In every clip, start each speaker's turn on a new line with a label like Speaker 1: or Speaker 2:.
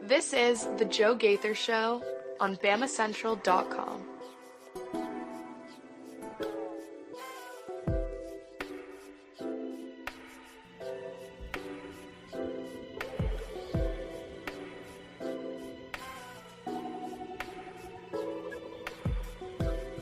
Speaker 1: This is The Joe Gaither Show on BamaCentral.com.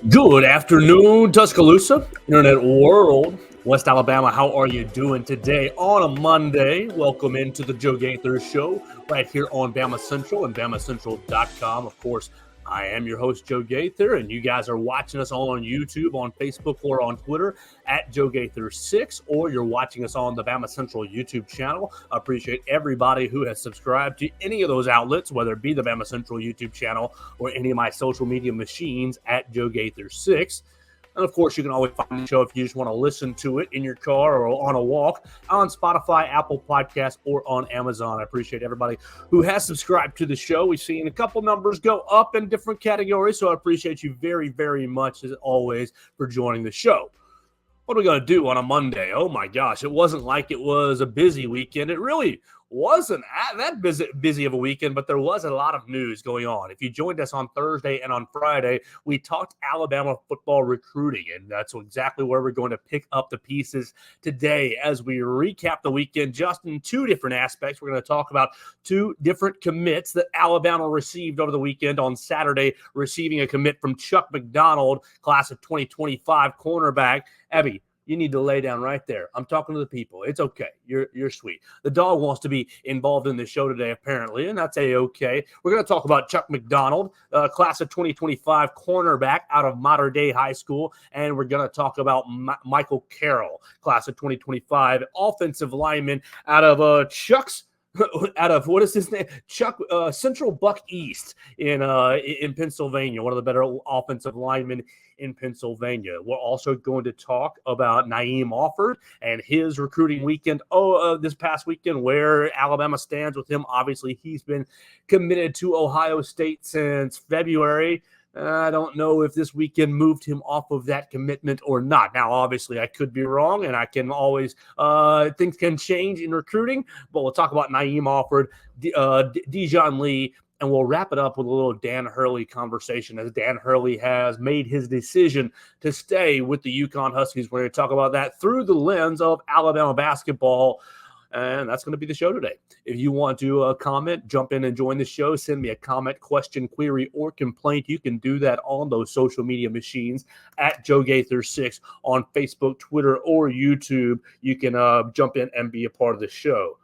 Speaker 2: Good afternoon, Tuscaloosa, Internet World, West Alabama. How are you doing today on a Monday? Welcome into the Joe Gaither Show right here on Bama Central and BamaCentral.com. Of course, I am your host, Joe Gaither, and you guys are watching us all on YouTube, on Facebook, or on Twitter at Joe Gaither6, or you're watching us on the Bama Central YouTube channel. I appreciate everybody who has subscribed to any of those outlets, whether it be the Bama Central YouTube channel or any of my social media machines at Joe Gaither6. And, of course, you can always find the show if you just want to listen to it in your car or on a walk on Spotify, Apple Podcasts, or on Amazon. I appreciate everybody who has subscribed to the show. We've seen a couple numbers go up in different categories, so I appreciate you very, very much, as always, for joining the show. What are we going to do on a Monday? Oh, my gosh, it wasn't like it was a busy weekend. It really wasn't that busy of a weekend, but there was a lot of news going on. If you joined us on Thursday and on Friday, we talked Alabama football recruiting, and that's exactly where we're going to pick up the pieces today as we recap the weekend just in two different aspects. We're going to talk about two different commits that Alabama received over the weekend. On Saturday, receiving a commit from Chuck McDonald, class of 2025 cornerback. Abby, you need to lay down right there. I'm talking to the people. It's okay. You're sweet. The dog wants to be involved in the show today, apparently, and that's A-okay. We're going to talk about Chuck McDonald, class of 2025 cornerback out of Mater Dei High School, and we're going to talk about Michael Carroll, class of 2025 offensive lineman out of Chuck's. Out of, what is his name? Chuck, Central Buck East in Pennsylvania, one of the better offensive linemen in Pennsylvania. We're also going to talk about Naeem Offord and his recruiting weekend this past weekend, where Alabama stands with him. Obviously, he's been committed to Ohio State since February. I don't know if this weekend moved him off of that commitment or not. Now, obviously, I could be wrong, and I can always things can change in recruiting. But we'll talk about Naeem Offord, Dijon Lee, and we'll wrap it up with a little Dan Hurley conversation, as Dan Hurley has made his decision to stay with the UConn Huskies. We're going to talk about that through the lens of Alabama basketball. And that's going to be the show today. If you want to comment, jump in and join the show, send me a comment, question, query, or complaint. You can do that on those social media machines at Joe Gaither6 on Facebook, Twitter, or YouTube. You can jump in and be a part of the show.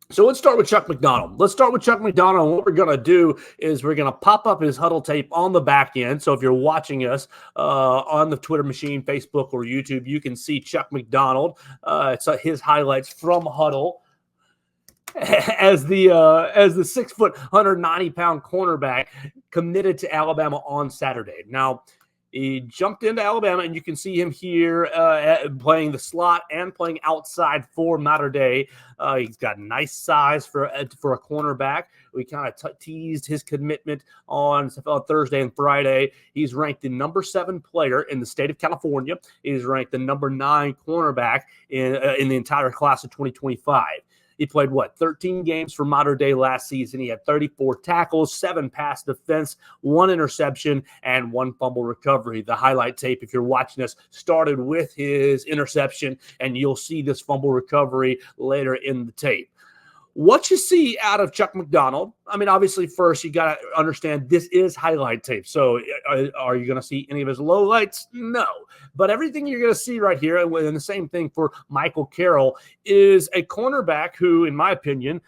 Speaker 2: So let's start with Chuck McDonald. And what we're going to do is we're going to pop up his huddle tape on the back end. So if you're watching us on the Twitter machine, Facebook, or YouTube, you can see Chuck McDonald. It's his highlights from huddle as the 6 foot, 190-pound cornerback committed to Alabama on Saturday. Now, he jumped into Alabama, and you can see him here playing the slot and playing outside for Mater Dei. He's got nice size for a cornerback. We kind of teased his commitment on Thursday and Friday. He's ranked the number 7 player in the state of California. He's ranked the number 9 cornerback in the entire class of 2025. He played, 13 games for Mater Dei last season. He had 34 tackles, 7 pass defense, 1 interception, and 1 fumble recovery. The highlight tape, if you're watching us, started with his interception, and you'll see this fumble recovery later in the tape. What you see out of Chuck McDonald, I mean, obviously, first, you got to understand this is highlight tape. So are you going to see any of his lowlights? No. But everything you're going to see right here, and the same thing for Michael Carroll, is a cornerback who, in my opinion,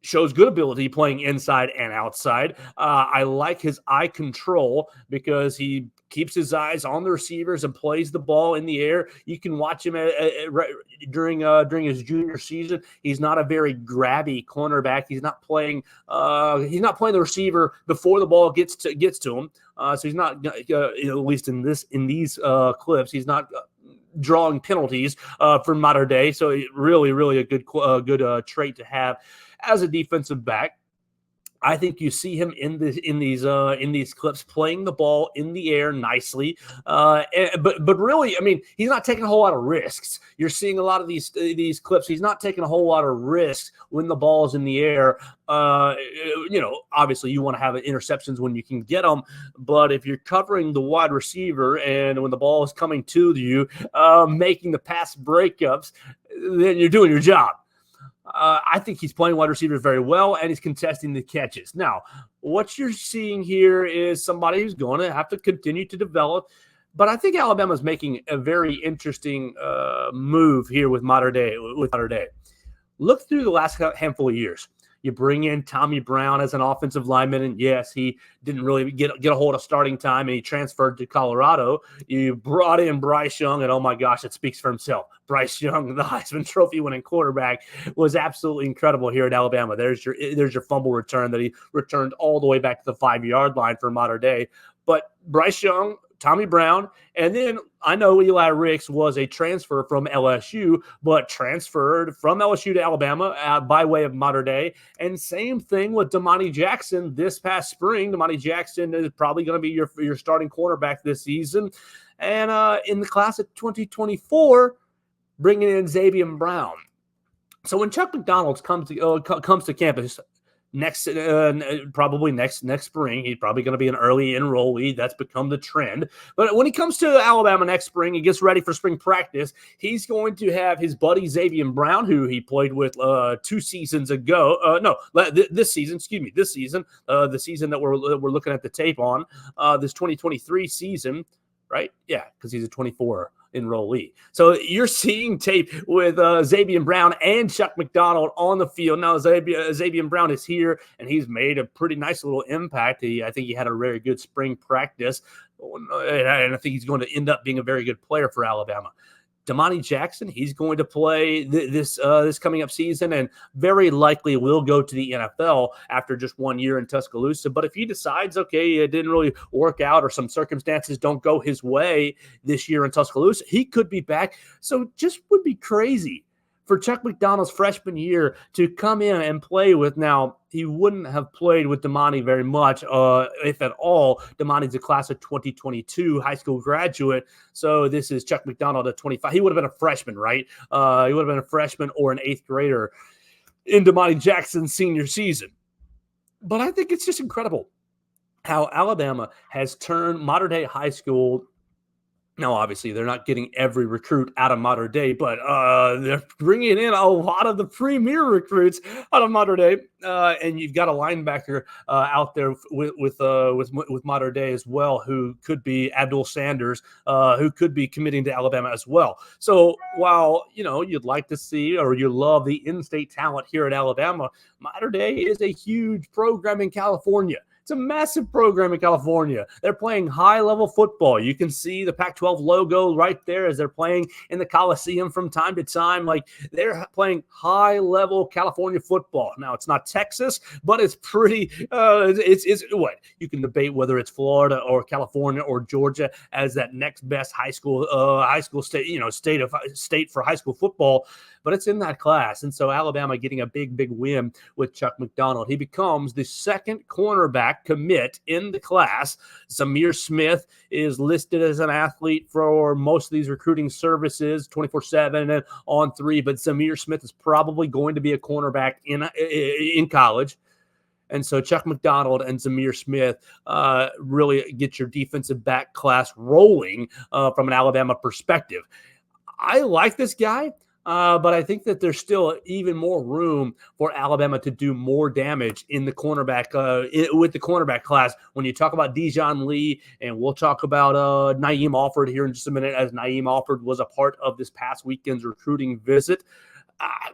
Speaker 2: shows good ability playing inside and outside. I like his eye control because he keeps his eyes on the receivers and plays the ball in the air. You can watch him during his junior season. He's not a very grabby cornerback. He's not playing the receiver before the ball gets to him. So he's not, at least in these clips, he's not drawing penalties for Mater Dei. So really, really a good trait to have as a defensive back. I think you see him in these clips playing the ball in the air nicely, but really, I mean, he's not taking a whole lot of risks. You're seeing a lot of these clips. He's not taking a whole lot of risks when the ball is in the air. Obviously, you want to have interceptions when you can get them, but if you're covering the wide receiver and when the ball is coming to you, making the pass breakups, then you're doing your job. I think he's playing wide receiver very well, and he's contesting the catches. Now, what you're seeing here is somebody who's going to have to continue to develop, but I think Alabama's making a very interesting move here with modern day. Look through the last handful of years. You bring in Tommy Brown as an offensive lineman, and yes, he didn't really get a hold of starting time, and he transferred to Colorado. You brought in Bryce Young, and oh my gosh, it speaks for himself. Bryce Young, the Heisman Trophy winning quarterback, was absolutely incredible here at Alabama. There's your fumble return that he returned all the way back to the 5-yard line for modern day. But Bryce Young, Tommy Brown, and then I know Eli Ricks was a transfer from LSU, but transferred from LSU to Alabama by way of modern day. And same thing with Damani Jackson this past spring. Damani Jackson is probably going to be your starting cornerback this season. And in the class of 2024, bringing in Xavier Brown. So when Chuck McDonald comes to campus probably next spring, he's probably going to be an early enrollee. That's become the trend. But when he comes to Alabama next spring, he gets ready for spring practice. He's going to have his buddy Xavier Brown, who he played with 2 seasons ago. This season, the season that we're looking at the tape on, this 2023 season, right? Yeah, because he's a 24 enrollee. So you're seeing tape with Xavier Brown and Chuck McDonald on the field. Now Xavier Brown is here, and he's made a pretty nice little impact. I think he had a very good spring practice, and I think he's going to end up being a very good player for Alabama. Damani Jackson, he's going to play this coming up season and very likely will go to the NFL after just 1 year in Tuscaloosa. But if he decides, okay, it didn't really work out or some circumstances don't go his way this year in Tuscaloosa, he could be back. So just would be crazy for Chuck McDonald's freshman year to come in and play with. Now, he wouldn't have played with Damani very much, if at all. Damani's a class of 2022 high school graduate. So this is Chuck McDonald at 25. He would have been a freshman, right? He would have been a freshman or an 8th grader in Damani Jackson's senior season. But I think it's just incredible how Alabama has turned modern day high school. Now, obviously, they're not getting every recruit out of modern day, but they're bringing in a lot of the premier recruits out of modern day. And you've got a linebacker out there with modern day as well, who could be Abdul Sanders, who could be committing to Alabama as well. So while you'd like to see or you love the in-state talent here at Alabama, modern day is a huge program in California. It's a massive program in California. They're playing high-level football. You can see the Pac-12 logo right there as they're playing in the Coliseum from time to time. Like, they're playing high-level California football. Now, it's not Texas, but it's pretty it's what? You can debate whether it's Florida or California or Georgia as that next best high school state for high school football, but it's in that class. And so Alabama getting a big win with Chuck McDonald. He becomes the second cornerback commit in the class. Zamir Smith is listed as an athlete for most of these recruiting services, 24/7 and on 3, but Zamir Smith is probably going to be a cornerback in college. And so Chuck McDonald and Zamir Smith really get your defensive back class rolling from an Alabama perspective. I like this guy. But I think that there's still even more room for Alabama to do more damage in the cornerback with the cornerback class. When you talk about Dijon Lee, and we'll talk about Naeem Offord here in just a minute, as Naeem Offord was a part of this past weekend's recruiting visit.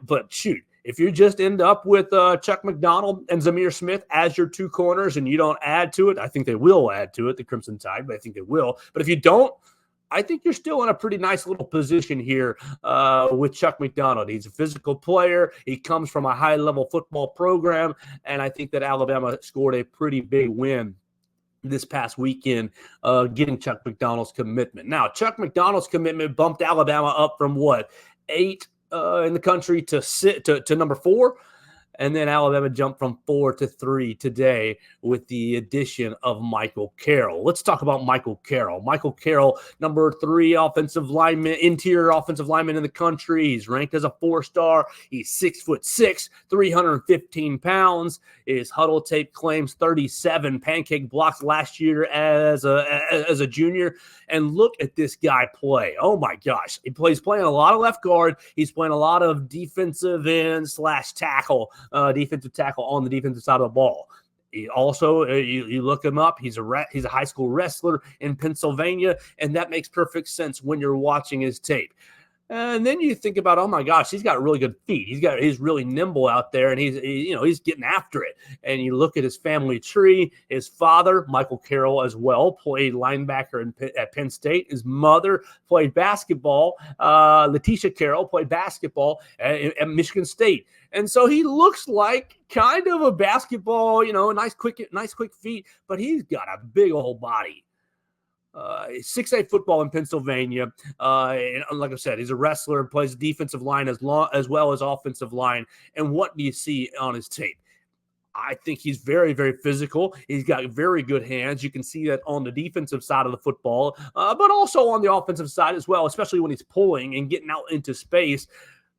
Speaker 2: But shoot, if you just end up with Chuck McDonald and Zamir Smith as your 2 corners and you don't add to it, I think they will add to it, the Crimson Tide, but I think they will. But if you don't, I think you're still in a pretty nice little position here with Chuck McDonald. He's a physical player. He comes from a high-level football program, and I think that Alabama scored a pretty big win this past weekend, getting Chuck McDonald's commitment. Now, Chuck McDonald's commitment bumped Alabama up from 8 in the country to number 4. And then Alabama jumped from 4 to 3 today with the addition of Michael Carroll. Let's talk about Michael Carroll. Michael Carroll, number 3 offensive lineman, interior offensive lineman in the country. He's ranked as a 4-star. He's 6'6", 315 pounds. His huddle tape claims 37 pancake blocks last year as a junior. And look at this guy play. Oh my gosh. He's playing a lot of left guard. He's playing a lot of defensive end / tackle, defensive tackle on the defensive side of the ball. He also, you look him up, he's a high school wrestler in Pennsylvania, and that makes perfect sense when you're watching his tape. And then you think about, oh my gosh, he's got really good feet. He's really nimble out there, and he's getting after it. And you look at his family tree. His father, Michael Carroll, as well, played linebacker at Penn State. His mother played basketball. Letitia Carroll played basketball at Michigan State. And so he looks like kind of a basketball, nice quick feet, but he's got a big old body. 6'8" football in Pennsylvania. And like I said, he's a wrestler and plays defensive line as well as offensive line. And what do you see on his tape? I think he's very, very physical. He's got very good hands. You can see that on the defensive side of the football, but also on the offensive side as well, especially when he's pulling and getting out into space.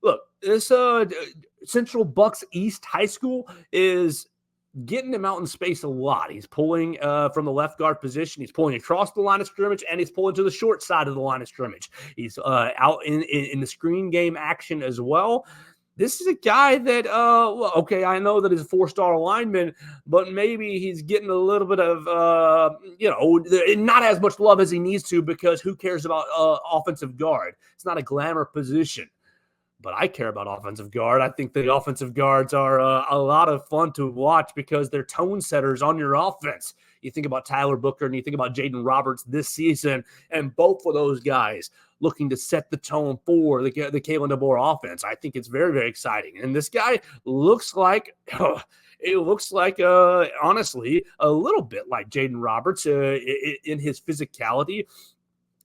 Speaker 2: Look, this Central Bucks East High School is getting him out in space a lot. He's pulling from the left guard position. He's pulling across the line of scrimmage, and he's pulling to the short side of the line of scrimmage. He's out in the screen game action as well. This is a guy that, I know that he's a 4-star lineman, but maybe he's getting a little bit of, not as much love as he needs to, because who cares about offensive guard? It's not a glamour position. But I care about offensive guard. I think the offensive guards are a lot of fun to watch because they're tone setters on your offense. You think about Tyler Booker and you think about Jaden Roberts this season, and both of those guys looking to set the tone for the Kalen DeBoer offense. I think it's very, very exciting. And this guy looks like honestly, a little bit like Jaden Roberts in his physicality.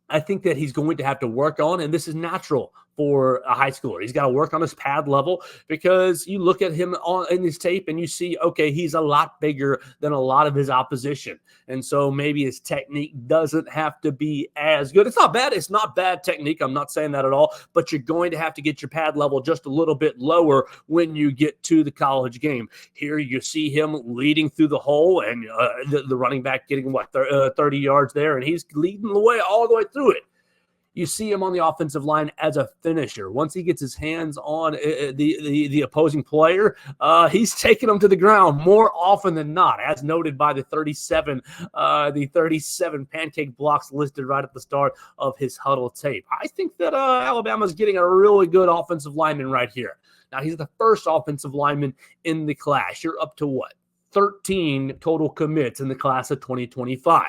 Speaker 2: I think that he's going to have to work on, and this is natural for a high schooler. He's got to work on his pad level, because you look at him in his tape and you see, okay, he's a lot bigger than a lot of his opposition. And so maybe his technique doesn't have to be as good. It's not bad. It's not bad technique. I'm not saying that at all, but you're going to have to get your pad level just a little bit lower when you get to the college game. Here you see him leading through the hole, and the running back getting 30 yards there, and he's leading the way all the way through it. You see him on the offensive line as a finisher. Once he gets his hands on the opposing player, he's taking them to the ground more often than not, as noted by the 37 pancake blocks listed right at the start of his huddle tape. I think that Alabama's getting a really good offensive lineman right here. Now, he's the first offensive lineman in the class. You're up to 13 total commits in the class of 2025.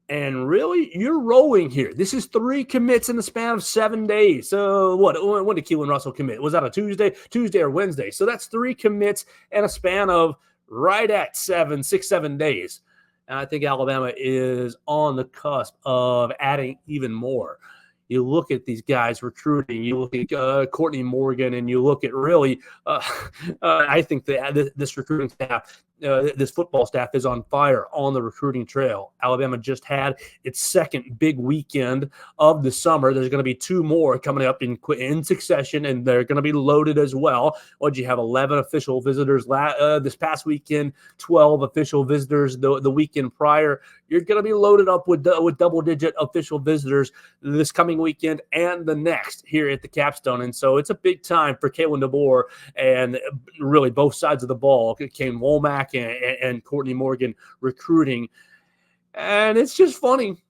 Speaker 2: And really, you're rolling here. This is 3 commits in the span of 7 days. So when did Keelan Russell commit? Was that a Tuesday or Wednesday? So that's 3 commits in a span of right at 7 days. And I think Alabama is on the cusp of adding even more. You look at these guys recruiting, you look at Courtney Morgan, and you look at really, I think that this recruiting staff, this football staff is on fire on the recruiting trail. Alabama just had its second big weekend of the summer. There's going to be 2 more coming up in succession, and they're going to be loaded as well. What'd you have? 11 official visitors this past weekend, 12 official visitors the weekend prior. You're going to be loaded up with double-digit official visitors this coming weekend and the next here at the Capstone. And so it's a big time for Kalen DeBoer and really both sides of the ball. Kane Womack and Courtney Morgan recruiting. And it's just funny.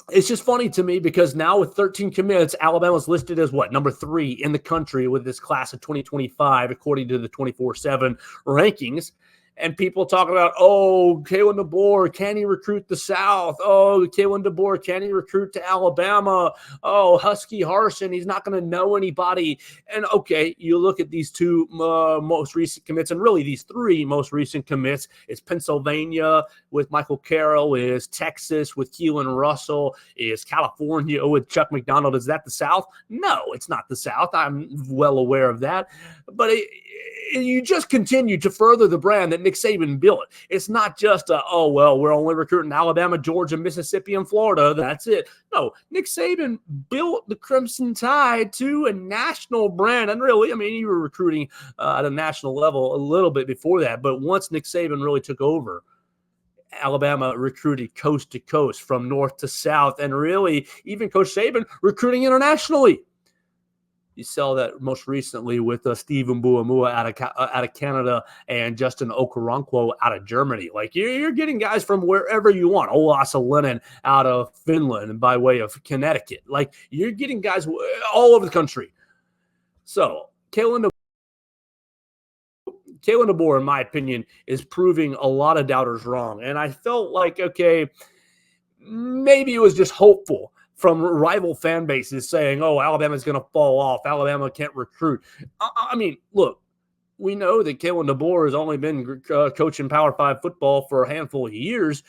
Speaker 2: It's just funny to me because now with 13 commits, Alabama's listed as number 3 in the country with this class of 2025, according to the 24/7 rankings. And people talking about, Kalen DeBoer, can he recruit the South? Kalen DeBoer, can he recruit to Alabama? Husky Harsin, he's not going to know anybody. And, okay, you look at these 2 most recent commits, and really these 3 most recent commits. It's Pennsylvania with Michael Carroll, is Texas with Keelan Russell, is California with Chuck McDonald. Is that the South? No, it's not the South. I'm well aware of that. But you just continue to further the brand that Nick Saban built. It's not just we're only recruiting Alabama, Georgia, Mississippi, and Florida. That's it. No, Nick Saban built the Crimson Tide to a national brand. And really, I mean, you were recruiting at a national level a little bit before that. But once Nick Saban really took over, Alabama recruited coast to coast, from north to south, and really even Coach Saban recruiting internationally. You saw that most recently with Stephen Buamua out of Canada and Justin Okoronkwo out of Germany. Like, you're getting guys from wherever you want. Olasa Lennon out of Finland and by way of Connecticut. Like, you're getting guys all over the country. So Kalen DeBoer, in my opinion, is proving a lot of doubters wrong. And I felt like, okay, maybe it was just hopeful from rival fan bases saying, oh, Alabama's going to fall off. Alabama can't recruit. I mean, look, we know that Kalen DeBoer has only been coaching Power 5 football for a handful of years.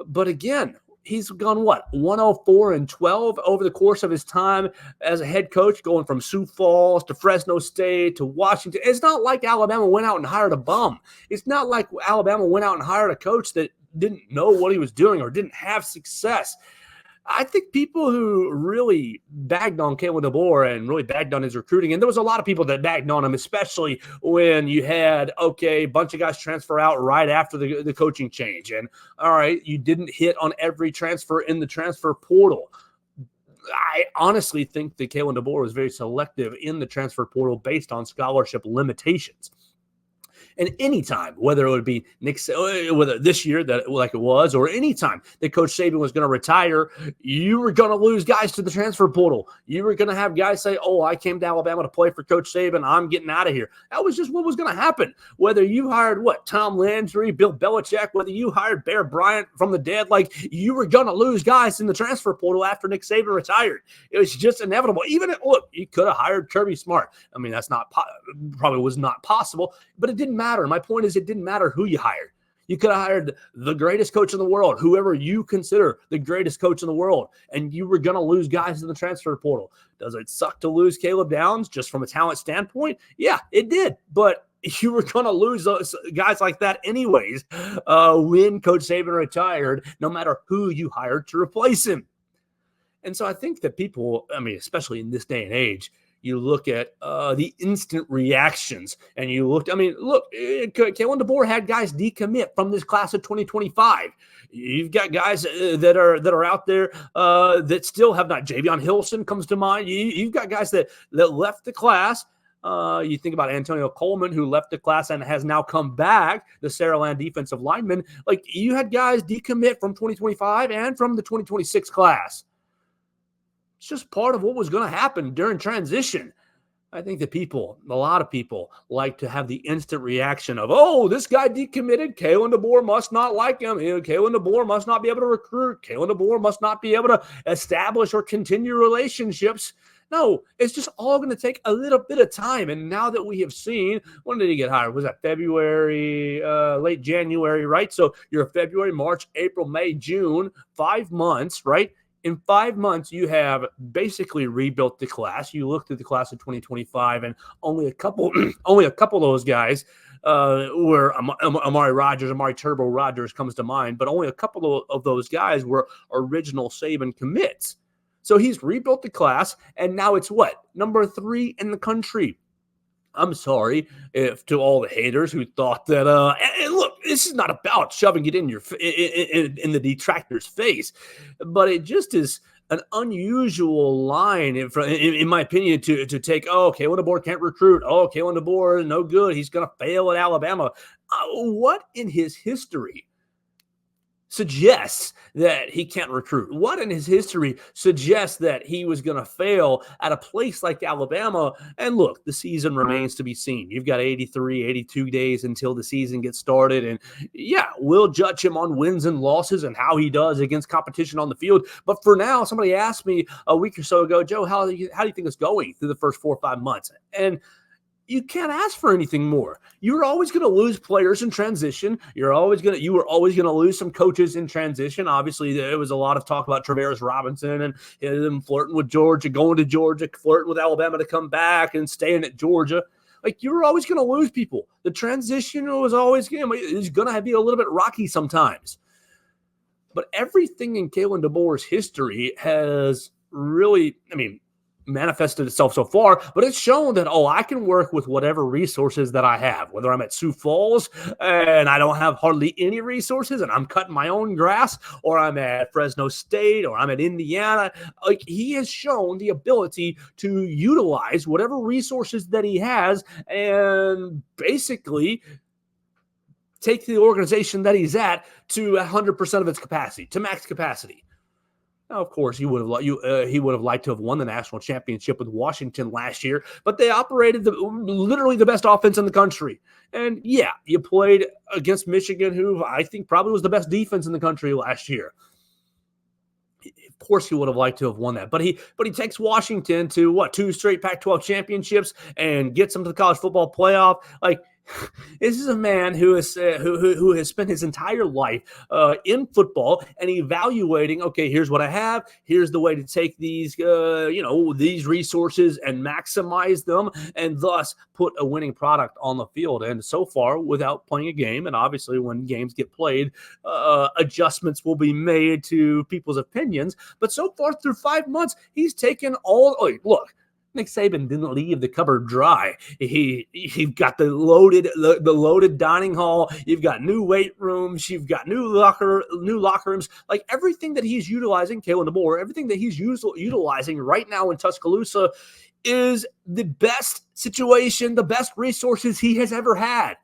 Speaker 2: But again, he's gone, 104-12 over the course of his time as a head coach, going from Sioux Falls to Fresno State to Washington. It's not like Alabama went out and hired a bum. It's not like Alabama went out and hired a coach that didn't know what he was doing or didn't have success. I think people who really bagged on Kalen DeBoer and really bagged on his recruiting, and there was a lot of people that bagged on him, especially when you had, a bunch of guys transfer out right after the coaching change. And, all right, you didn't hit on every transfer in the transfer portal. I honestly think that Kalen DeBoer was very selective in the transfer portal based on scholarship limitations. And anytime, whether it would be whether this year that like it was, or anytime that Coach Saban was going to retire, you were going to lose guys to the transfer portal. You were going to have guys say, oh, I came to Alabama to play for Coach Saban. I'm getting out of here. That was just what was going to happen. Whether you hired Tom Landry, Bill Belichick, whether you hired Bear Bryant from the dead, like, you were going to lose guys in the transfer portal after Nick Saban retired. It was just inevitable. Even you could have hired Kirby Smart. I mean, that's probably was not possible, but it didn't matter. My point is, it didn't matter who you hired. You could have hired the greatest coach in the world, whoever you consider the greatest coach in the world, and you were going to lose guys in the transfer portal. Does it suck to lose Caleb Downs just from a talent standpoint? Yeah, it did. But you were going to lose those guys like that anyways when Coach Saban retired, no matter who you hired to replace him. And so I think that people, especially in this day and age, you look at the instant reactions, and you look, Kalen DeBoer had guys decommit from this class of 2025. You've got guys that are out there that still have not. Javion Hilson comes to mind. You've got guys that left the class. You think about Antonio Coleman, who left the class and has now come back, the Saraland defensive lineman. Like, you had guys decommit from 2025 and from the 2026 class. It's just part of what was going to happen during transition. I think that a lot of people like to have the instant reaction of, oh, this guy decommitted. Kalen DeBoer must not like him. Kalen DeBoer must not be able to recruit. Kalen DeBoer must not be able to establish or continue relationships. No, it's just all going to take a little bit of time. And now that we have seen, when did he get hired? Was that February, late January, right? So you're February, March, April, May, June, 5 months, right? In 5 months, you have basically rebuilt the class. You looked at the class of 2025, and only a couple of those guys were Amari Turbo Rogers comes to mind, but only a couple of those guys were original Saban commits. So he's rebuilt the class, and now it's number 3 in the country. I'm sorry to all the haters who thought that. And look, this is not about shoving it in in the detractor's face, but it just is an unusual line, in my opinion, to take. Oh, Kalen DeBoer can't recruit. Oh, Kalen DeBoer is no good. He's going to fail at Alabama. What in his history suggests that he can't recruit? What in his history suggests that he was going to fail at a place like Alabama? And look, the season remains to be seen. You've got 83, 82 days until the season gets started. And yeah, we'll judge him on wins and losses and how he does against competition on the field. But for now, somebody asked me a week or so ago, Joe, how do you think it's going through the first 4 or 5 months? And you can't ask for anything more. You're always going to lose players in transition. You were always going to lose some coaches in transition. Obviously, there was a lot of talk about Travaris Robinson and him flirting with Georgia, going to Georgia, flirting with Alabama to come back and staying at Georgia. Like, you were always going to lose people. The transition was always going to be a little bit rocky sometimes. But everything in Kalen DeBoer's history has really, manifested itself so far, but it's shown that, I can work with whatever resources that I have, whether I'm at Sioux Falls and I don't have hardly any resources and I'm cutting my own grass, or I'm at Fresno State, or I'm at Indiana. Like, he has shown the ability to utilize whatever resources that he has and basically take the organization that he's at to 100% of its capacity, to max capacity. Now, of course, he would have liked to have won the national championship with Washington last year, but they operated literally the best offense in the country. And yeah, you played against Michigan, who I think probably was the best defense in the country last year. Of course, he would have liked to have won that, but he takes Washington to 2 straight Pac-12 championships and gets them to the college football playoff. Like, this is a man who has spent his entire life in football and evaluating, okay, here's what I have. Here's the way to take these, these resources and maximize them, and thus put a winning product on the field. And so far, without playing a game, and obviously when games get played, adjustments will be made to people's opinions. But so far through 5 months, he's taken look. Nick Saban didn't leave the cupboard dry. You've got the loaded dining hall. You've got new weight rooms. You've got new locker rooms. Like, everything that he's utilizing, Kalen DeBoer, everything that he's utilizing right now in Tuscaloosa is the best situation, the best resources he has ever had.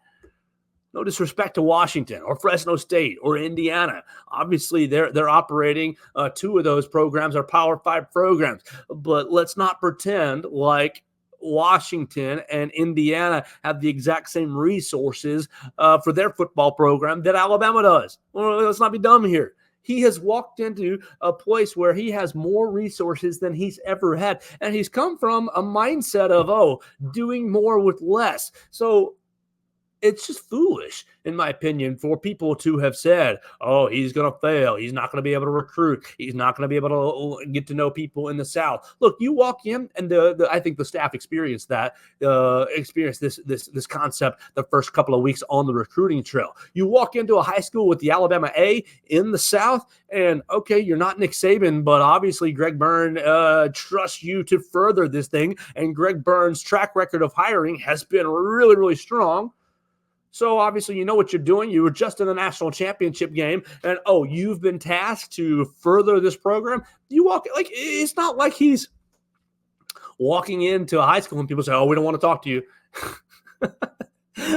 Speaker 2: No disrespect to Washington or Fresno State or Indiana. Obviously, they're operating. 2 of those programs are Power 5 programs. But let's not pretend like Washington and Indiana have the exact same resources for their football program that Alabama does. Well, let's not be dumb here. He has walked into a place where he has more resources than he's ever had. And he's come from a mindset of, doing more with less. So it's just foolish, in my opinion, for people to have said, he's going to fail. He's not going to be able to recruit. He's not going to be able to get to know people in the South. Look, you walk in, and I think the staff experienced this concept the first couple of weeks on the recruiting trail. You walk into a high school with the Alabama A in the South, and okay, you're not Nick Saban, but obviously Greg Byrne trusts you to further this thing, and Greg Byrne's track record of hiring has been really, really strong. So obviously you know what you're doing. You were just in the national championship game, and you've been tasked to further this program. You walk, like, it's not like he's walking into a high school and people say, we don't want to talk to you.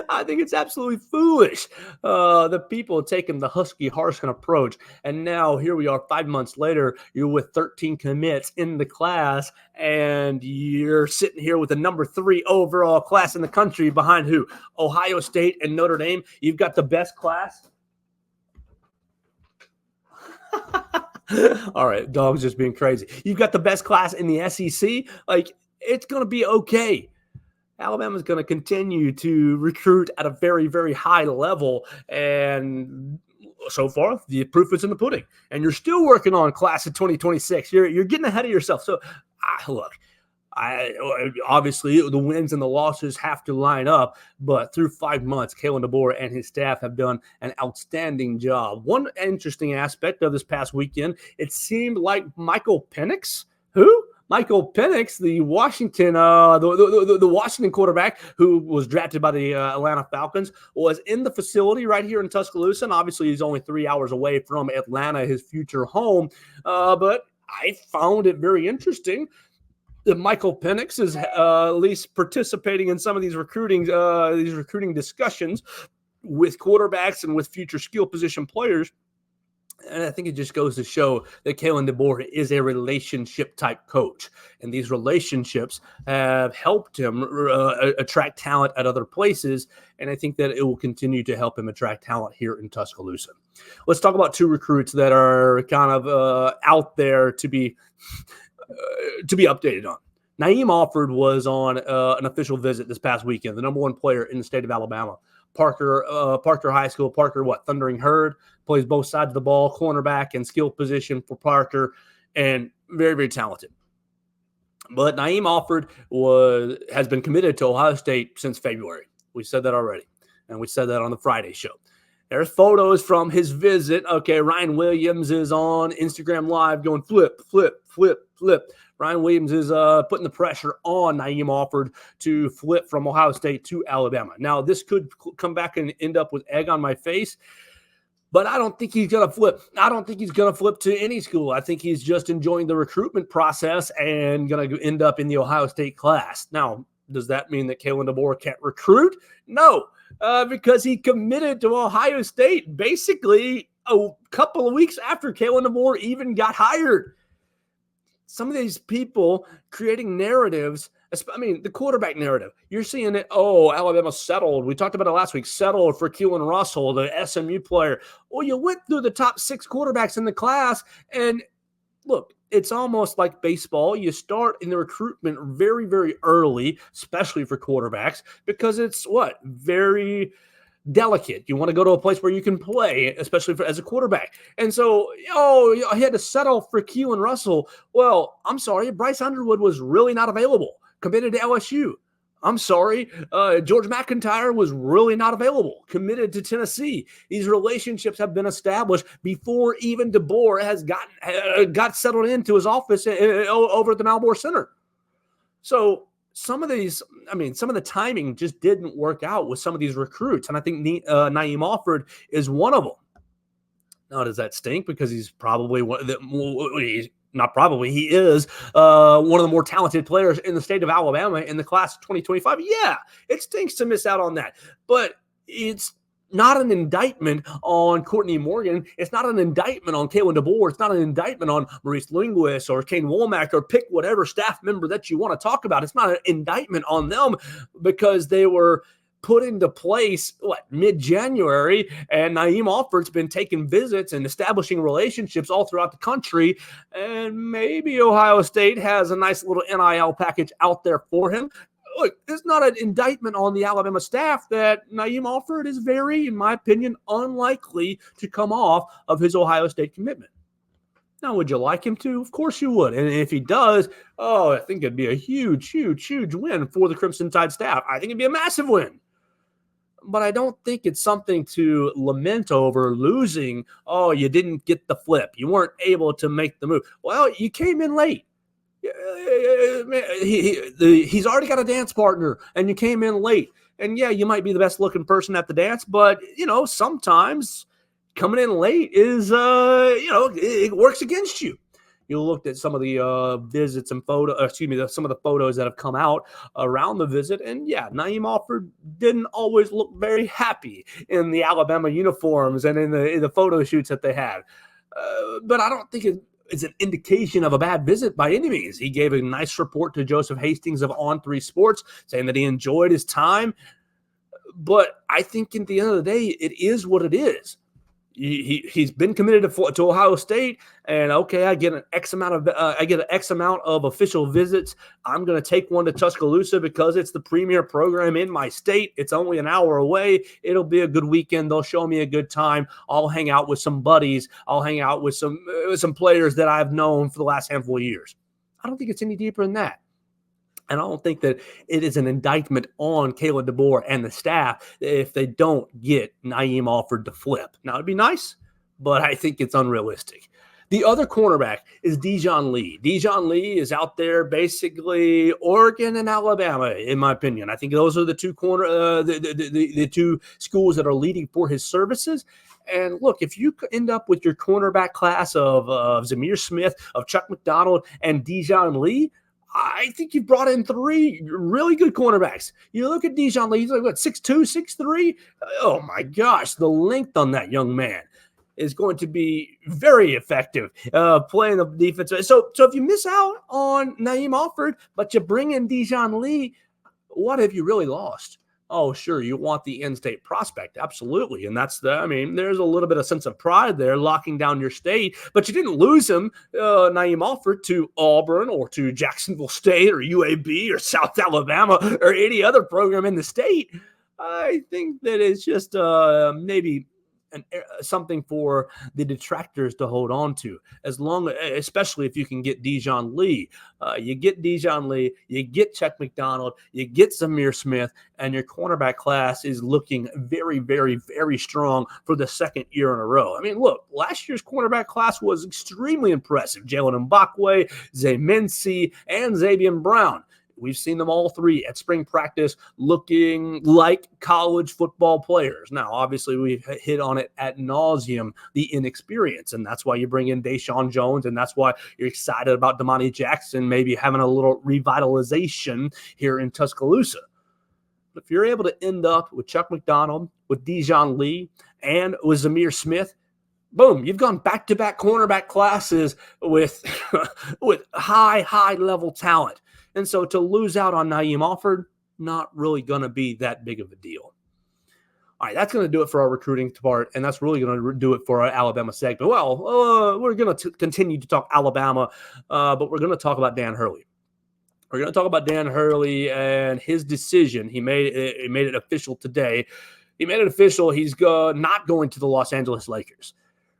Speaker 2: I think it's absolutely foolish. The people taking the Husky Harskin approach. And now here we are 5 months later, you're with 13 commits in the class, and you're sitting here with the number 3 overall class in the country behind who? Ohio State and Notre Dame. You've got the best class. All right, dog's just being crazy. You've got the best class in the SEC. Like, it's going to be okay. Alabama's going to continue to recruit at a very, very high level, and so far, the proof is in the pudding. And you're still working on class of 2026. You're getting ahead of yourself. So, look, obviously the wins and the losses have to line up, but through 5 months, Kalen DeBoer and his staff have done an outstanding job. One interesting aspect of this past weekend, it seemed like Michael Penix, Michael Penix, the Washington, the Washington quarterback who was drafted by the Atlanta Falcons, was in the facility right here in Tuscaloosa. And obviously, he's only 3 hours away from Atlanta, his future home. But I found it very interesting that Michael Penix is at least participating in some of these recruiting discussions with quarterbacks and with future skill position players. And I think it just goes to show that Kalen DeBoer is a relationship-type coach. And these relationships have helped him attract talent at other places. And I think that it will continue to help him attract talent here in Tuscaloosa. Let's talk about 2 recruits that are kind of out there to be updated on. Naeem Offord was on an official visit this past weekend, the number 1 player in the state of Alabama. Parker High School. Parker, Thundering Herd, plays both sides of the ball, cornerback and skill position for Parker, and very, very talented. But Naeem Offord has been committed to Ohio State since February. We said that already, and we said that on the Friday show. There's photos from his visit. Okay, Ryan Williams is on Instagram Live going flip, flip, flip, flip. Ryan Williams is putting the pressure on Naeem Offord to flip from Ohio State to Alabama. Now, this could come back and end up with egg on my face, but I don't think he's going to flip. I don't think he's going to flip to any school. I think he's just enjoying the recruitment process and going to end up in the Ohio State class. Now, does that mean that Kalen DeBoer can't recruit? No, because he committed to Ohio State basically a couple of weeks after Kalen DeBoer even got hired. Some of these people creating narratives, I mean, the quarterback narrative, you're seeing it, Alabama settled. We talked about it last week, settled for Keelan Russell, the SMU player. Well, you went through the top 6 quarterbacks in the class, and look, it's almost like baseball. You start in the recruitment very, very early, especially for quarterbacks, because it's very delicate. You want to go to a place where you can play, especially as a quarterback. And so, he had to settle for Keelan Russell. Well, I'm sorry, Bryce Underwood was really not available, committed to LSU. I'm sorry, George McIntyre was really not available, committed to Tennessee. These relationships have been established before even DeBoer has got settled into his office over at the Malmore Center. So some of the timing just didn't work out with some of these recruits, and I think Naeem Offord is one of them. Now, does that stink? Because he's probably he is one of the more talented players in the state of Alabama in the class of 2025. Yeah, it stinks to miss out on that. But it's not an indictment on Courtney Morgan. It's not an indictment on Kalen DeBoer. It's not an indictment on Maurice Linguist or Kane Womack, or pick whatever staff member that you want to talk about. It's not an indictment on them because they were put into place mid-January, and Naeem Offord's been taking visits and establishing relationships all throughout the country, and maybe Ohio State has a nice little NIL package out there for him. Look, it's not an indictment on the Alabama staff that Naeem Offord is very, in my opinion, unlikely to come off of his Ohio State commitment. Now, would you like him to? Of course you would. And if he does, I think it'd be a huge, huge, huge win for the Crimson Tide staff. I think it'd be a massive win. But I don't think it's something to lament over losing. You didn't get the flip. You weren't able to make the move. Well, you came in late. He's already got a dance partner, and you came in late. And yeah, you might be the best looking person at the dance, but sometimes coming in late is it works against you. You looked at some of the visits and some of the photos that have come out around the visit, and yeah, Naeem Offord didn't always look very happy in the Alabama uniforms and in the photo shoots that they had. But I don't think it's an indication of a bad visit by any means. He gave a nice report to Joseph Hastings of On3 Sports, saying that he enjoyed his time. But I think at the end of the day, it is what it is. He's been committed to Ohio State, and okay, I get an X amount of official visits. I'm going to take one to Tuscaloosa because it's the premier program in my state. It's only an hour away. It'll be a good weekend. They'll show me a good time. I'll hang out with some buddies. I'll hang out with some players that I've known for the last handful of years. I don't think it's any deeper than that. And I don't think that it is an indictment on Kalen DeBoer and the staff if they don't get Naeem Offord to flip. Now, it'd be nice, but I think it's unrealistic. The other cornerback is Dijon Lee. Dijon Lee is out there basically Oregon and Alabama, in my opinion. I think those are the two the two schools that are leading for his services. And look, if you end up with your cornerback class of Zamir Smith, of Chuck McDonald, and Dijon Lee, I think you've brought in 3 really good cornerbacks. You look at Dijon Lee, he's like, 6'2", 6'3"? Oh, my gosh, the length on that young man is going to be very effective playing the defense. So if you miss out on Naeem Offord, but you bring in Dijon Lee, what have you really lost? Oh, sure, you want the in-state prospect, absolutely. And there's a little bit of sense of pride there, locking down your state. But you didn't lose him, Naeem Offord, to Auburn or to Jacksonville State or UAB or South Alabama or any other program in the state. I think that it's just maybe something for the detractors to hold on to, especially if you can get Dijon Lee. You get Dijon Lee, you get Chuck McDonald, you get Zamir Smith, and your cornerback class is looking very, very, very strong for the second year in a row. I mean, look, last year's cornerback class was extremely impressive. Jalen Mbakwe, Zay Mincy, and Xavier Brown. We've seen them all three at spring practice looking like college football players. Now, obviously, we've hit on it ad nauseum, the inexperience, and that's why you bring in Deshaun Jones, and that's why you're excited about Damani Jackson maybe having a little revitalization here in Tuscaloosa. But if you're able to end up with Chuck McDonald, with Dijon Lee, and with Zamir Smith, boom, you've gone back-to-back cornerback classes with high-level talent. And so to lose out on Naeem Offord, not really going to be that big of a deal. All right, that's going to do it for our recruiting part, and that's really going to do it for our Alabama segment. Well, we're going to continue to talk Alabama, but we're going to talk about Dan Hurley. We're going to talk about Dan Hurley and his decision. He made it official today. He made it official. He's not going to the Los Angeles Lakers.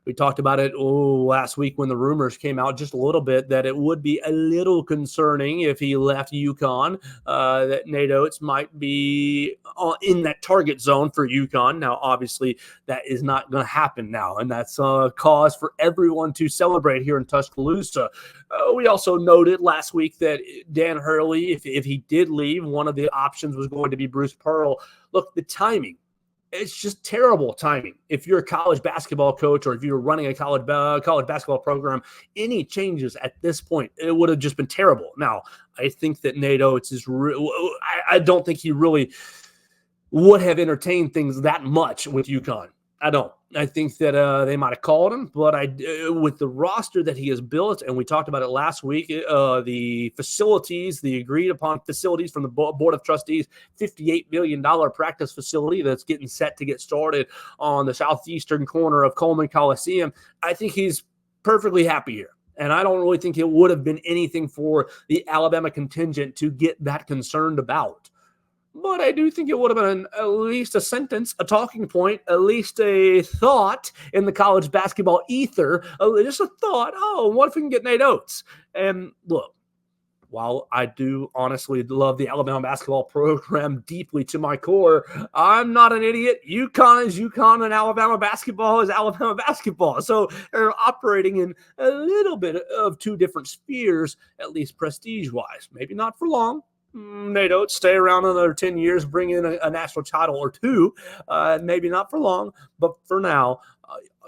Speaker 2: We talked about it last week when the rumors came out just a little bit that it would be a little concerning if he left UConn, that Nate Oates might be in that target zone for UConn. Now, obviously, that is not going to happen now, and that's a cause for everyone to celebrate here in Tuscaloosa. We also noted last week that Dan Hurley, if he did leave, one of the options was going to be Bruce Pearl. Look, the timing. It's just terrible timing. If you're a college basketball coach or if you're running a college basketball program, any changes at this point, it would have just been terrible. Now, I think that Nate Oates is I don't think he really would have entertained things that much with UConn. I don't. I think that they might have called him, but with the roster that he has built, and we talked about it last week, the facilities, the agreed-upon facilities from the Board of Trustees, $58 million practice facility that's getting set to get started on the southeastern corner of Coleman Coliseum, I think he's perfectly happy here. And I don't really think it would have been anything for the Alabama contingent to get that concerned about. But I do think it would have been at least a sentence, a talking point, at least a thought in the college basketball ether. Just a thought, what if we can get Nate Oates? And look, while I do honestly love the Alabama basketball program deeply to my core, I'm not an idiot. UConn is UConn and Alabama basketball is Alabama basketball. So they're operating in a little bit of two different spheres, at least prestige-wise. Maybe not for long. Nate Oates stay around another 10 years, bring in a national title or two. Maybe not for long, but for now,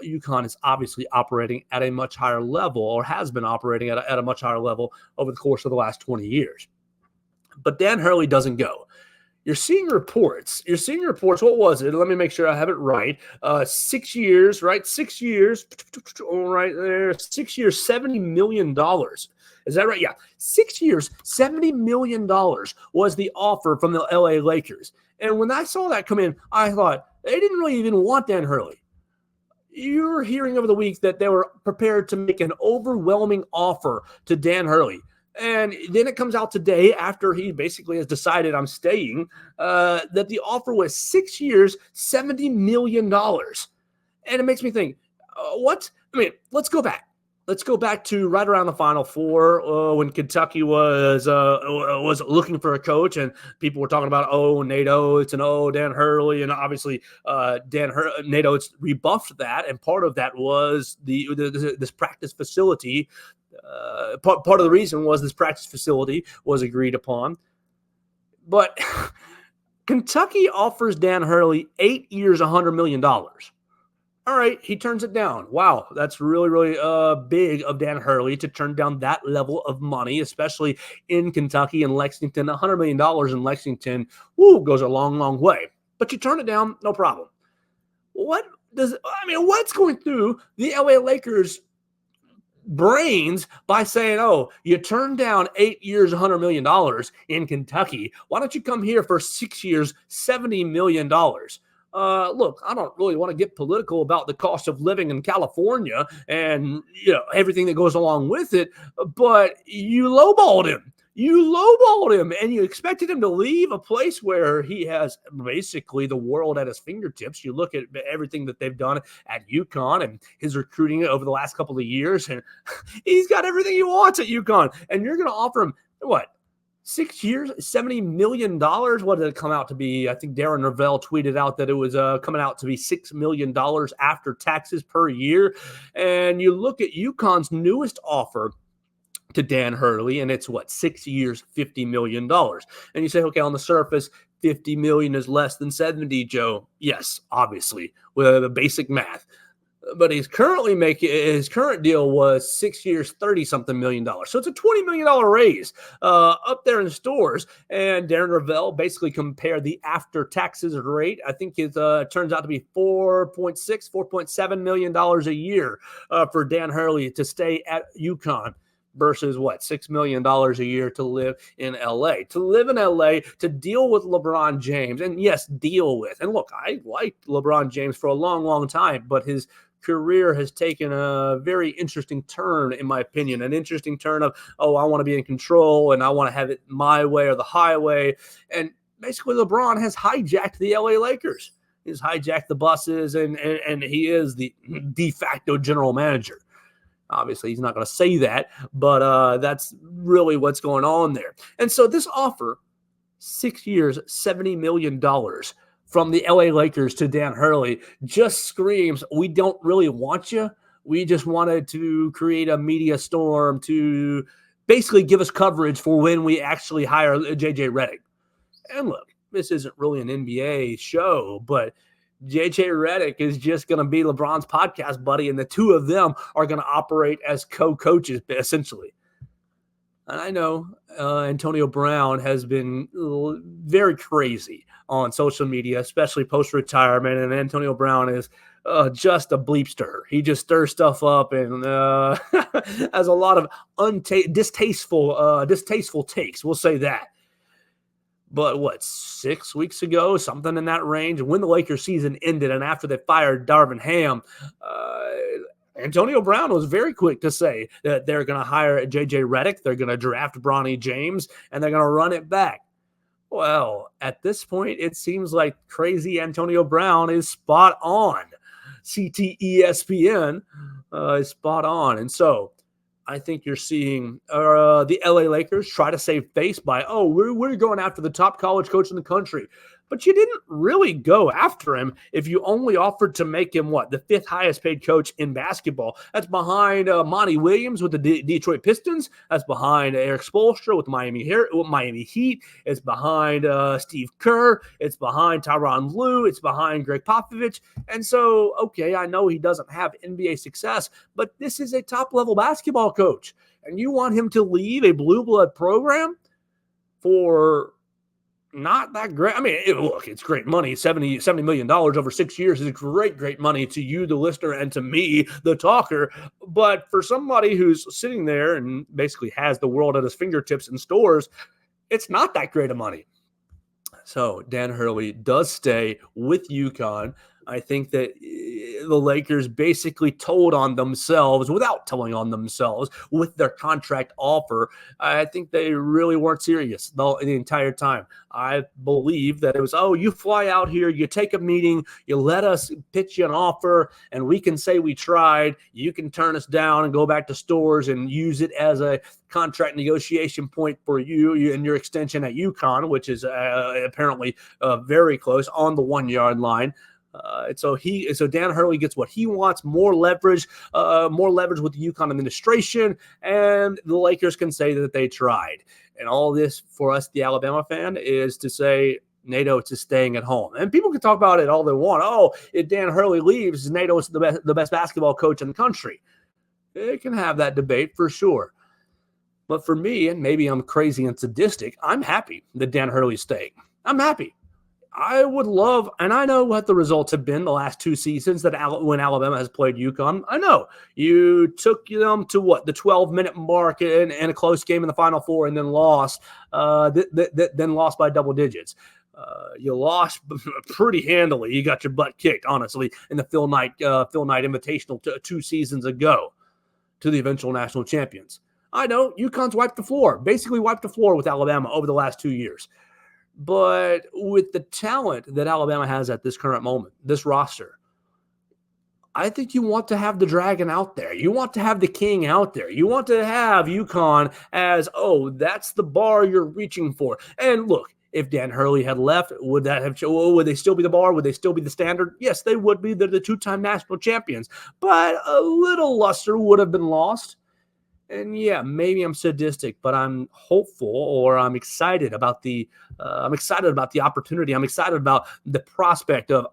Speaker 2: UConn is obviously operating at a much higher level, or has been operating at a much higher level over the course of the last 20 years. But Dan Hurley doesn't go. You're seeing reports. What was it? Let me make sure I have it right. 6 years, right? 6 years. Right there. 6 years, $70 million. Is that right? Yeah. 6 years, $70 million was the offer from the LA Lakers. And when I saw that come in, I thought, they didn't really even want Dan Hurley. You're hearing over the week that they were prepared to make an overwhelming offer to Dan Hurley. And then it comes out today, after he basically has decided I'm staying, that the offer was 6 years, $70 million. And it makes me think, what? I mean, let's go back. Let's go back to right around the Final Four when Kentucky was looking for a coach, and people were talking about, Nate Oates and Dan Hurley, and obviously Nate Oates rebuffed that, and part of that was this practice facility. Part of the reason was this practice facility was agreed upon. But Kentucky offers Dan Hurley 8 years, $100 million. All right, he turns it down. Wow, that's really, really big of Dan Hurley to turn down that level of money, especially in Kentucky and Lexington. $100 million in Lexington, goes a long, long way. But you turn it down, no problem. What's going through the LA Lakers' brains by saying, you turned down 8 years, $100 million in Kentucky. Why don't you come here for 6 years, $70 million? Look, I don't really want to get political about the cost of living in California and everything that goes along with it, but you lowballed him. You lowballed him, and you expected him to leave a place where he has basically the world at his fingertips. You look at everything that they've done at UConn and his recruiting over the last couple of years, and he's got everything he wants at UConn. And you're going to offer him, what, 6 years, $70 million? What did it come out to be? I think Darren Norvell tweeted out that it was coming out to be $6 million after taxes per year. And you look at UConn's newest offer to Dan Hurley, and it's 6 years, $50 million. And you say, okay, on the surface, $50 million is less than 70, Joe. Yes, obviously, with the basic math. But his current deal was 6 years, $30-something million. So it's a $20 million raise up there in stores. And Darren Ravel basically compared the after taxes rate. I think it turns out to be $4.7 million a year for Dan Hurley to stay at UConn. Versus $6 million a year to live in LA. To live in LA, to deal with LeBron James, and yes, deal with. And look, I liked LeBron James for a long, long time, but his career has taken a very interesting turn, in my opinion. An interesting turn of, I want to be in control and I want to have it my way or the highway. And basically, LeBron has hijacked the LA Lakers. He's hijacked the buses, and he is the de facto general manager. Obviously, he's not going to say that, but that's really what's going on there. And so this offer, 6 years, $70 million from the LA Lakers to Dan Hurley, just screams, we don't really want you. We just wanted to create a media storm to basically give us coverage for when we actually hire JJ Redick. And look, this isn't really an NBA show, but JJ Redick is just going to be LeBron's podcast buddy, and the two of them are going to operate as co-coaches, essentially. And I know Antonio Brown has been very crazy on social media, especially post-retirement, and Antonio Brown is just a bleepster. He just stirs stuff up and has a lot of distasteful takes. We'll say that. But 6 weeks ago, something in that range, when the Lakers season ended and after they fired Darvin Ham, Antonio Brown was very quick to say that they're going to hire JJ Redick, they're going to draft Bronny James, and they're going to run it back. Well, at this point, it seems like crazy Antonio Brown is spot on. CTESPN is spot on. And so I think you're seeing the LA Lakers try to save face by, we're going after the top college coach in the country. But you didn't really go after him if you only offered to make him, the fifth highest paid coach in basketball. That's behind Monty Williams with the Detroit Pistons. That's behind Eric Spoelstra with Miami Heat. It's behind Steve Kerr. It's behind Tyronn Lue. It's behind Greg Popovich. And so, okay, I know he doesn't have NBA success, but this is a top-level basketball coach. And you want him to leave a blue blood program for not that great. I mean, look, it's great money. $70 million over 6 years is great money to you, the listener, and to me, the talker. But for somebody who's sitting there and basically has the world at his fingertips in stores, it's not that great of money. So Dan Hurley does stay with UConn. I think that the Lakers basically told on themselves without telling on themselves with their contract offer. I think they really weren't serious the entire time. I believe that it was, you fly out here, you take a meeting, you let us pitch you an offer, and we can say we tried. You can turn us down and go back to stores and use it as a contract negotiation point for you and your extension at UConn, which is apparently very close on the 1 yard line. So Dan Hurley gets what he wants, more leverage with the UConn administration, and the Lakers can say that they tried. And all this for us, the Alabama fan, is to say NATO is staying at home. And people can talk about it all they want. If Dan Hurley leaves, NATO is the best basketball coach in the country. They can have that debate for sure. But for me, and maybe I'm crazy and sadistic, I'm happy that Dan Hurley's staying. I'm happy. I would love, and I know what the results have been the last two seasons when Alabama has played UConn. I know you took them to the 12-minute mark in a close game in the Final Four and then lost, then lost by double digits. You lost pretty handily. You got your butt kicked, honestly, in the Phil Knight Invitational 2 seasons ago to the eventual national champions. I know UConn's basically wiped the floor with Alabama over the last 2 years. But with the talent that Alabama has at this current moment, this roster, I think you want to have the dragon out there. You want to have the king out there. You want to have UConn as, that's the bar you're reaching for. And look, if Dan Hurley had left, would they still be the bar? Would they still be the standard? Yes, they would be. They're the two-time national champions. But a little luster would have been lost. And yeah, maybe I'm sadistic, but I'm hopeful, or I'm excited about the opportunity. I'm excited about the prospect of,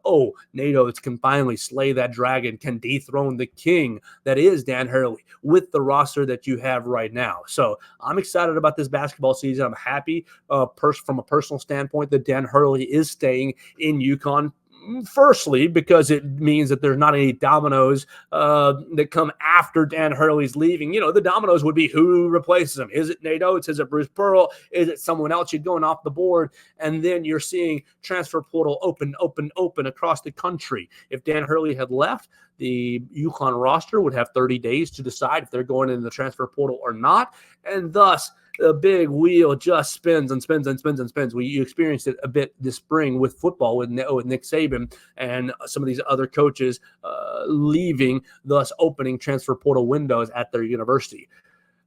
Speaker 2: Nate Oates can finally slay that dragon, can dethrone the king that is Dan Hurley with the roster that you have right now. So I'm excited about this basketball season. I'm happy from a personal standpoint that Dan Hurley is staying in UConn. Firstly, because it means that there's not any dominoes that come after Dan Hurley's leaving. The dominoes would be who replaces him. Is it Nate Oates? Is it Bruce Pearl? Is it someone else? You're going off the board, and then you're seeing transfer portal open across the country. If Dan Hurley had left, the UConn roster would have 30 days to decide if they're going into the transfer portal or not, and thus the big wheel just spins and spins and spins and spins. You experienced it a bit this spring with football with Nick Saban and some of these other coaches leaving, thus opening transfer portal windows at their university.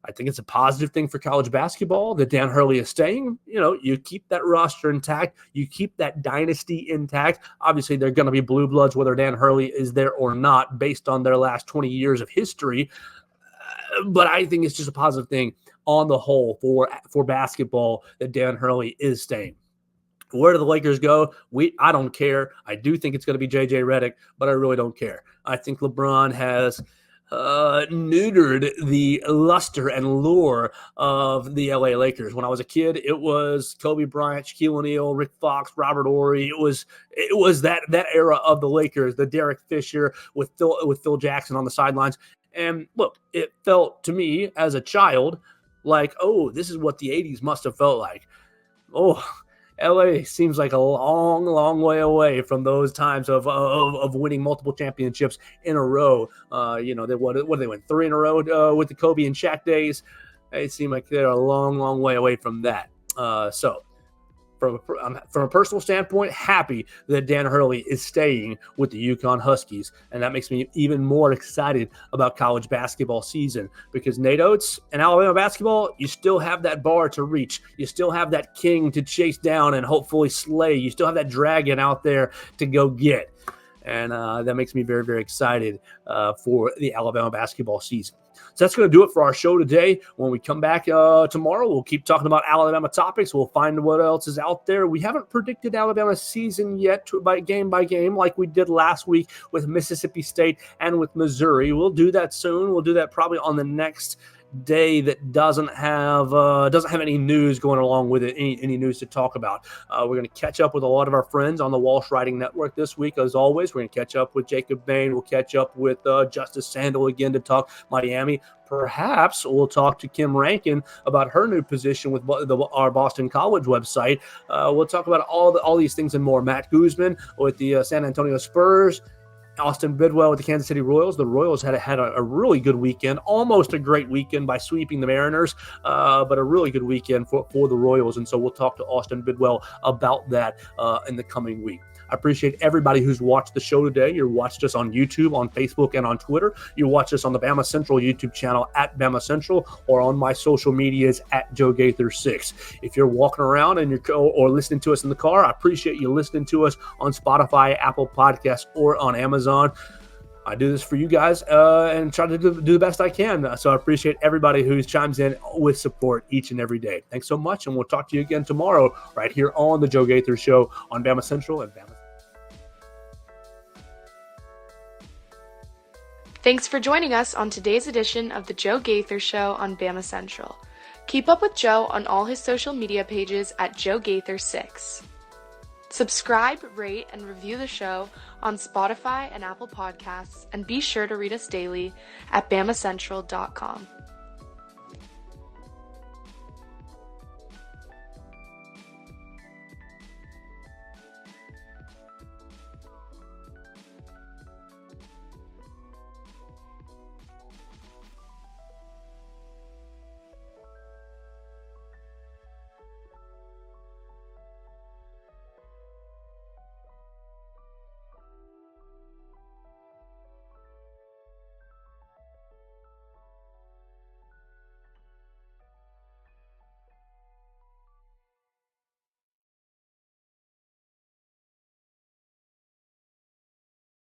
Speaker 2: I think it's a positive thing for college basketball that Dan Hurley is staying. You keep that roster intact. You keep that dynasty intact. Obviously, they're going to be blue bloods whether Dan Hurley is there or not based on their last 20 years of history. But I think it's just a positive thing on the whole for basketball that Dan Hurley is staying. Where do the Lakers go? I don't care. I do think it's going to be J.J. Redick, but I really don't care. I think LeBron has neutered the luster and lure of the LA Lakers. When I was a kid, it was Kobe Bryant, Shaquille O'Neal, Rick Fox, Robert Horry. It was that era of the Lakers, the Derek Fisher with Phil Jackson on the sidelines. And look, it felt to me as a child like, this is what the 80s must have felt like. LA seems like a long, long way away from those times of winning multiple championships in a row. What did they win? 3 in a row with the Kobe and Shaq days. It seemed like they're a long, long way away from that. So from a personal standpoint, happy that Dan Hurley is staying with the UConn Huskies, and that makes me even more excited about college basketball season because Nate Oates and Alabama basketball, you still have that bar to reach. You still have that king to chase down and hopefully slay. You still have that dragon out there to go get, and that makes me very, very excited for the Alabama basketball season. So that's going to do it for our show today. When we come back tomorrow, we'll keep talking about Alabama topics. We'll find what else is out there. We haven't predicted Alabama's season yet by game like we did last week with Mississippi State and with Missouri. We'll do that soon. We'll do that probably on the next day that doesn't have any news going along with it, any news to talk about. We're going to catch up with a lot of our friends on the Walsh Writing Network this week. As always, we're going to catch up with Jacob Bain. We'll catch up with Justice Sandel again to talk Miami. Perhaps we'll talk to Kim Rankin about her new position with our Boston College website. We'll talk about all these things and more. Matt Guzman with the San Antonio Spurs. Austin Bidwell with the Kansas City Royals. The Royals had a really good weekend, almost a great weekend by sweeping the Mariners, but a really good weekend for the Royals. And so we'll talk to Austin Bidwell about that in the coming week. I appreciate everybody who's watched the show today. You watched us on YouTube, on Facebook, and on Twitter. You watched us on the Bama Central YouTube channel at Bama Central or on my social medias at Joe Gaither 6. If you're walking around and or listening to us in the car, I appreciate you listening to us on Spotify, Apple Podcasts, or on Amazon. I do this for you guys and try to do the best I can. So I appreciate everybody who chimes in with support each and every day. Thanks so much, and we'll talk to you again tomorrow right here on the Joe Gaither Show on Bama Central and Bama.
Speaker 1: Thanks for joining us on today's edition of the Joe Gaither Show on Bama Central. Keep up with Joe on all his social media pages at Joe Gaither 6. Subscribe, rate, and review the show on Spotify and Apple Podcasts, and be sure to read us daily at BamaCentral.com.